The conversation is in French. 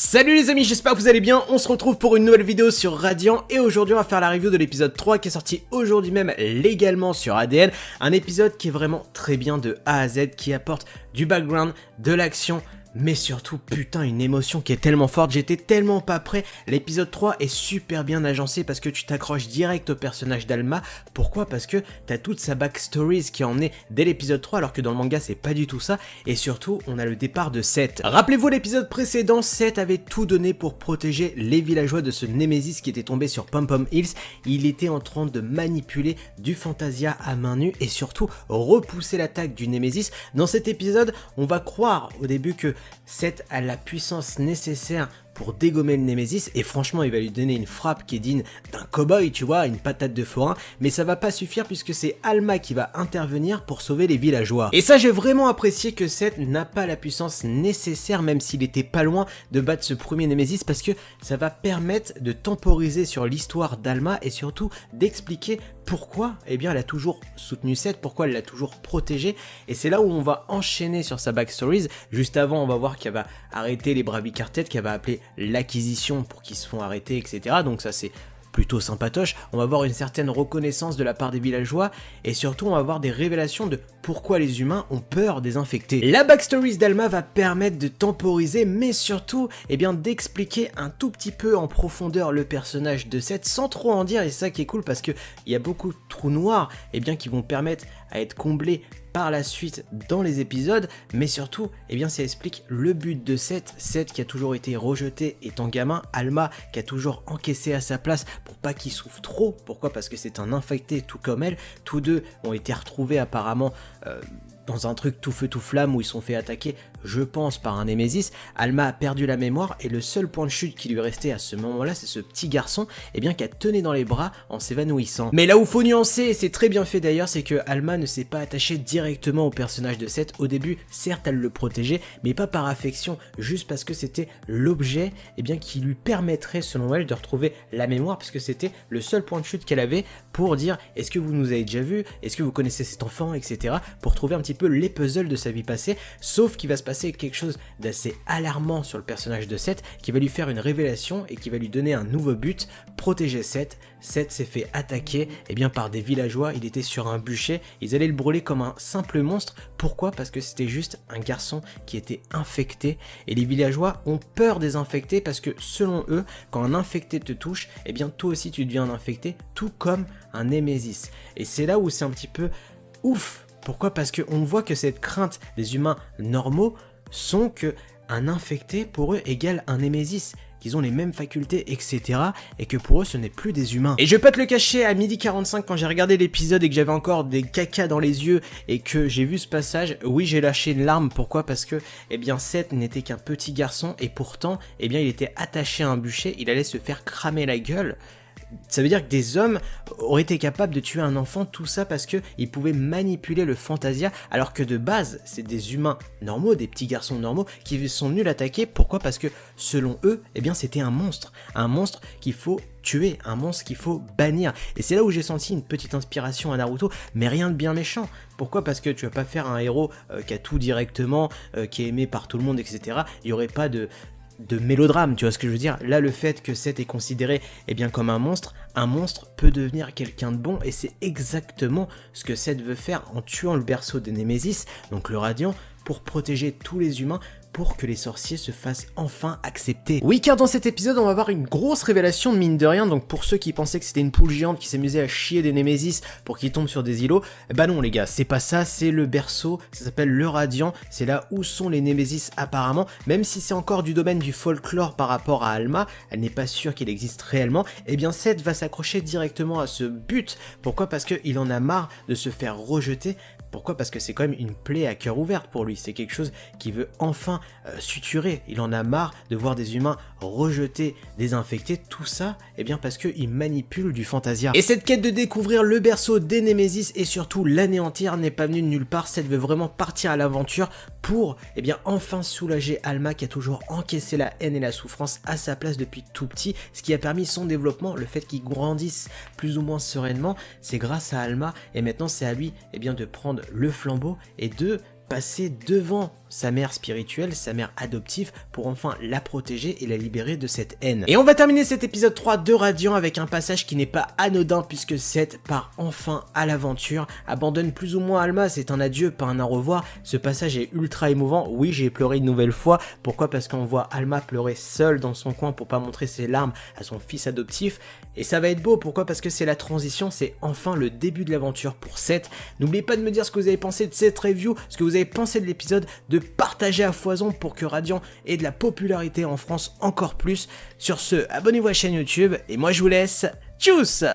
Salut les amis, j'espère que vous allez bien, on se retrouve pour une nouvelle vidéo sur Radiant et aujourd'hui on va faire la review de l'épisode 3 qui est sorti aujourd'hui même légalement sur ADN. Un épisode qui est vraiment très bien de A à Z, qui apporte du background, de l'action, mais surtout putain une émotion qui est tellement forte, j'étais tellement pas prêt. L'épisode 3 est super bien agencé parce que tu t'accroches direct au personnage d'Alma. Pourquoi? Parce que t'as toute sa backstory qui en est dès l'épisode 3 alors que dans le manga c'est pas du tout ça. Et surtout on a le départ de Seth. Rappelez-vous l'épisode précédent, Seth avait tout donné pour protéger les villageois de ce Némésis qui était tombé sur Pom Pom Hills. Il était en train de manipuler du Fantasia à main nue et surtout repousser l'attaque du Némésis. Dans cet épisode on va croire au début que Seth a la puissance nécessaire pour dégommer le Némésis et franchement il va lui donner une frappe qui est digne d'un cow-boy, tu vois, une patate de forain, mais ça va pas suffire puisque c'est Alma qui va intervenir pour sauver les villageois. Et ça j'ai vraiment apprécié que Seth n'a pas la puissance nécessaire même s'il était pas loin de battre ce premier Némésis parce que ça va permettre de temporiser sur l'histoire d'Alma et surtout d'expliquer pourquoi eh bien, elle a toujours soutenu Seth, pourquoi elle l'a toujours protégé, et c'est là où on va enchaîner sur sa backstories. Juste avant on va voir qu'elle va arrêter les Bravely Quartet, qu'elle va appeler l'acquisition pour qu'ils se font arrêter, etc. Donc ça c'est plutôt sympatoche. On va voir une certaine reconnaissance de la part des villageois et surtout on va voir des révélations de pourquoi les humains ont peur des infectés. La backstory d'Alma va permettre de temporiser mais surtout eh bien d'expliquer un tout petit peu en profondeur le personnage de Seth sans trop en dire, et c'est ça qui est cool parce que il y a beaucoup de trous noirs eh bien qui vont permettre à être comblés par la suite dans les épisodes, mais surtout, eh bien ça explique le but de Seth qui a toujours été rejeté étant gamin, Alma qui a toujours encaissé à sa place pour pas qu'il souffre trop. Pourquoi? Parce que c'est un infecté tout comme elle, tous deux ont été retrouvés apparemment dans un truc tout feu tout flamme où ils sont fait attaquer, je pense, par un Némésis. Alma a perdu la mémoire et le seul point de chute qui lui restait à ce moment-là, c'est ce petit garçon eh bien, qu'elle tenait dans les bras en s'évanouissant. Mais là où faut nuancer, et c'est très bien fait d'ailleurs, c'est que Alma ne s'est pas attachée directement au personnage de Seth. Au début, certes, elle le protégeait, mais pas par affection, juste parce que c'était l'objet eh bien, qui lui permettrait, selon elle, de retrouver la mémoire, parce que c'était le seul point de chute qu'elle avait pour dire est-ce que vous nous avez déjà vu, est-ce que vous connaissez cet enfant, etc. pour trouver un petit peu les puzzles de sa vie passée, sauf qu'il va se passer quelque chose d'assez alarmant sur le personnage de Seth qui va lui faire une révélation et qui va lui donner un nouveau but, protéger Seth. Seth s'est fait attaquer eh bien, par des villageois, il était sur un bûcher, ils allaient le brûler comme un simple monstre. Pourquoi? Parce que c'était juste un garçon qui était infecté et les villageois ont peur des infectés parce que selon eux, quand un infecté te touche, eh bien toi aussi tu deviens un infecté, tout comme un Némésis. Et c'est là où c'est un petit peu ouf. Pourquoi? Parce qu'on voit que cette crainte des humains normaux sont que un infecté pour eux égale un Némésis, qu'ils ont les mêmes facultés, etc. et que pour eux ce n'est plus des humains. Et je vais pas te le cacher, à 12h45 quand j'ai regardé l'épisode et que j'avais encore des cacas dans les yeux et que j'ai vu ce passage, oui j'ai lâché une larme. Pourquoi? Parce que eh bien Seth n'était qu'un petit garçon et pourtant eh bien il était attaché à un bûcher, il allait se faire cramer la gueule. Ça veut dire que des hommes auraient été capables de tuer un enfant, tout ça parce qu'ils pouvaient manipuler le Fantasia, alors que de base, c'est des humains normaux, des petits garçons normaux, qui sont venus l'attaquer. Pourquoi? Parce que selon eux, eh bien c'était un monstre qu'il faut tuer, un monstre qu'il faut bannir. Et c'est là où j'ai senti une petite inspiration à Naruto, mais rien de bien méchant. Pourquoi? Parce que tu vas pas faire un héros qui a tout directement, qui est aimé par tout le monde, etc. Il y aurait pas de mélodrame, tu vois ce que je veux dire. Là, le fait que Seth est considéré eh bien, comme un monstre peut devenir quelqu'un de bon, et c'est exactement ce que Seth veut faire en tuant le berceau de Némésis, donc le Radiant, pour protéger tous les humains, pour que les sorciers se fassent enfin accepter. Oui, car dans cet épisode, on va avoir une grosse révélation, mine de rien. Donc pour ceux qui pensaient que c'était une poule géante qui s'amusait à chier des Némésis pour qu'ils tombent sur des îlots, bah non les gars, c'est pas ça, c'est le berceau, ça s'appelle le Radiant, c'est là où sont les Némésis apparemment, même si c'est encore du domaine du folklore par rapport à Alma, elle n'est pas sûre qu'il existe réellement, et bien Seth va s'accrocher directement à ce but. Pourquoi? Parce qu'il en a marre de se faire rejeter. Pourquoi? Parce que c'est quand même une plaie à cœur ouvert pour lui, c'est quelque chose qu'il veut enfin suturer. Il en a marre de voir des humains rejeter, désinfecter, tout ça, eh bien parce qu'il manipule du Fantasia. Et cette quête de découvrir le berceau des Némésis et surtout l'anéantir n'est pas venue de nulle part. Seth veut vraiment partir à l'aventure pour eh bien enfin soulager Alma qui a toujours encaissé la haine et la souffrance à sa place depuis tout petit, ce qui a permis son développement, le fait qu'il grandisse plus ou moins sereinement, c'est grâce à Alma, et maintenant c'est à lui eh bien de prendre le flambeau et de passer devant sa mère spirituelle, sa mère adoptive, pour enfin la protéger et la libérer de cette haine. Et on va terminer cet épisode 3 de Radiant avec un passage qui n'est pas anodin puisque Seth part enfin à l'aventure, abandonne plus ou moins Alma, c'est un adieu, pas un au revoir. Ce passage est ultra émouvant, oui j'ai pleuré une nouvelle fois, pourquoi? Parce qu'on voit Alma pleurer seule dans son coin pour pas montrer ses larmes à son fils adoptif, et ça va être beau, pourquoi? Parce que c'est la transition, c'est enfin le début de l'aventure pour Seth. N'oubliez pas de me dire ce que vous avez pensé de cette review, ce que vous avez pensé de l'épisode, de partager à foison pour que Radiant ait de la popularité en France encore plus. Sur ce, abonnez-vous à la chaîne YouTube, et moi je vous laisse, tchuss!